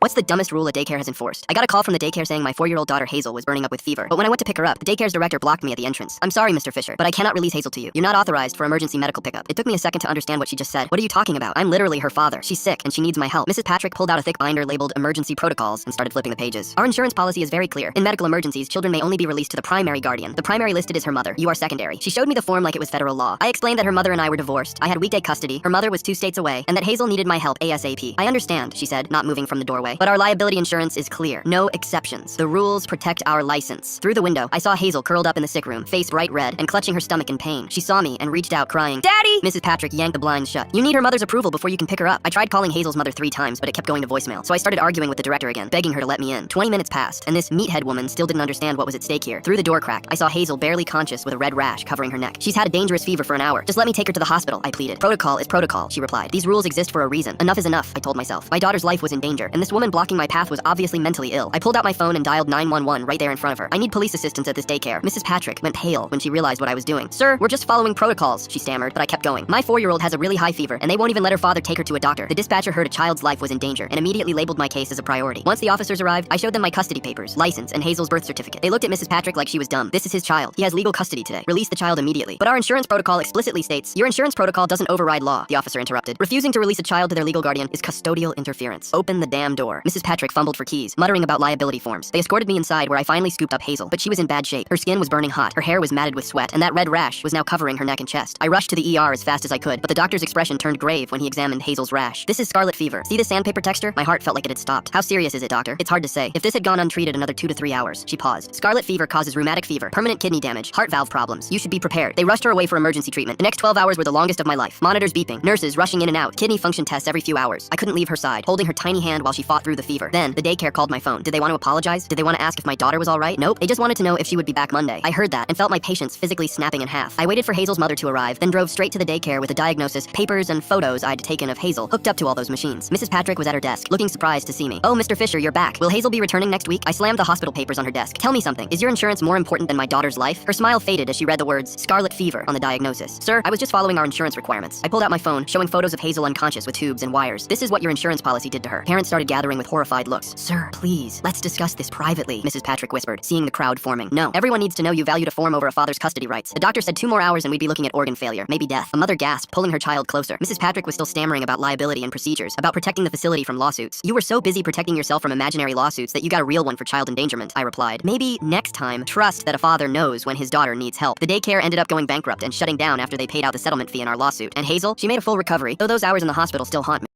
What's the dumbest rule a daycare has enforced? I got a call from the daycare saying my 4-year-old daughter Hazel was burning up with fever. But when I went to pick her up, the daycare's director blocked me at the entrance. I'm sorry, Mr. Fisher, but I cannot release Hazel to you. You're not authorized for emergency medical pickup. It took me a second to understand what she just said. What are you talking about? I'm literally her father. She's sick and she needs my help. Mrs. Patrick pulled out a thick binder labeled emergency protocols and started flipping the pages. Our insurance policy is very clear. In medical emergencies, children may only be released to the primary guardian. The primary listed is her mother. You are secondary. She showed me the form like it was federal law. I explained that her mother and I were divorced. I had weekday custody. Her mother was 2 states away, and that Hazel needed my help ASAP. I understand, she said, not moving from the doorway. But our liability insurance is clear. No exceptions. The rules protect our license. Through the window, I saw Hazel curled up in the sick room, face bright red, and clutching her stomach in pain. She saw me and reached out crying, "Daddy!" Mrs. Patrick yanked the blinds shut. You need her mother's approval before you can pick her up. I tried calling Hazel's mother 3 times, but it kept going to voicemail. So I started arguing with the director again, begging her to let me in. 20 minutes passed, and this meathead woman still didn't understand what was at stake here. Through the door crack, I saw Hazel barely conscious with a red rash covering her neck. She's had a dangerous fever for an hour. Just let me take her to the hospital, I pleaded. Protocol is protocol, she replied. These rules exist for a reason. Enough is enough, I told myself. My daughter's life was in danger, and this woman blocking my path was obviously mentally ill. I pulled out my phone and dialed 911 right there in front of her. I need police assistance at this daycare. Mrs. Patrick went pale when she realized what I was doing. Sir, we're just following protocols, she stammered, but I kept going. My 4-year-old has a really high fever, and they won't even let her father take her to a doctor. The dispatcher heard a child's life was in danger and immediately labeled my case as a priority. Once the officers arrived, I showed them my custody papers, license, and Hazel's birth certificate. They looked at Mrs. Patrick like she was dumb. This is his child. He has legal custody today. Release the child immediately. But our insurance protocol explicitly states, your insurance protocol doesn't override law, the officer interrupted. Refusing to release a child to their legal guardian is custodial interference. Open the damn door. Mrs. Patrick fumbled for keys, muttering about liability forms. They escorted me inside where I finally scooped up Hazel, but she was in bad shape. Her skin was burning hot, her hair was matted with sweat, and that red rash was now covering her neck and chest. I rushed to the ER as fast as I could, but the doctor's expression turned grave when he examined Hazel's rash. This is scarlet fever. See the sandpaper texture? My heart felt like it had stopped. How serious is it, doctor? It's hard to say. If this had gone untreated another 2 to 3 hours. She paused. Scarlet fever causes rheumatic fever, permanent kidney damage, heart valve problems. You should be prepared. They rushed her away for emergency treatment. The next 12 hours were the longest of my life. Monitors beeping, nurses rushing in and out, kidney function tests every few hours. I couldn't leave her side, holding her tiny hand while she fought through the fever. Then, the daycare called my phone. Did they want to apologize? Did they want to ask if my daughter was all right? Nope. They just wanted to know if she would be back Monday. I heard that and felt my patience physically snapping in half. I waited for Hazel's mother to arrive, then drove straight to the daycare with a diagnosis, papers, and photos I'd taken of Hazel hooked up to all those machines. Mrs. Patrick was at her desk, looking surprised to see me. Oh, Mr. Fisher, you're back. Will Hazel be returning next week? I slammed the hospital papers on her desk. Tell me something. Is your insurance more important than my daughter's life? Her smile faded as she read the words scarlet fever on the diagnosis. Sir, I was just following our insurance requirements. I pulled out my phone, showing photos of Hazel unconscious with tubes and wires. This is what your insurance policy did to her. Parents started gathering with horrified looks. Sir, please, let's discuss this privately, Mrs. Patrick whispered, seeing the crowd forming. No, everyone needs to know you valued a form over a father's custody rights. The doctor said 2 more hours and we'd be looking at organ failure, maybe death. A mother gasped, pulling her child closer. Mrs. Patrick was still stammering about liability and procedures, about protecting the facility from lawsuits. You were so busy protecting yourself from imaginary lawsuits that you got a real one for child endangerment, I replied. Maybe next time, trust that a father knows when his daughter needs help. The daycare ended up going bankrupt and shutting down after they paid out the settlement fee in our lawsuit. And Hazel, she made a full recovery, though those hours in the hospital still haunt me.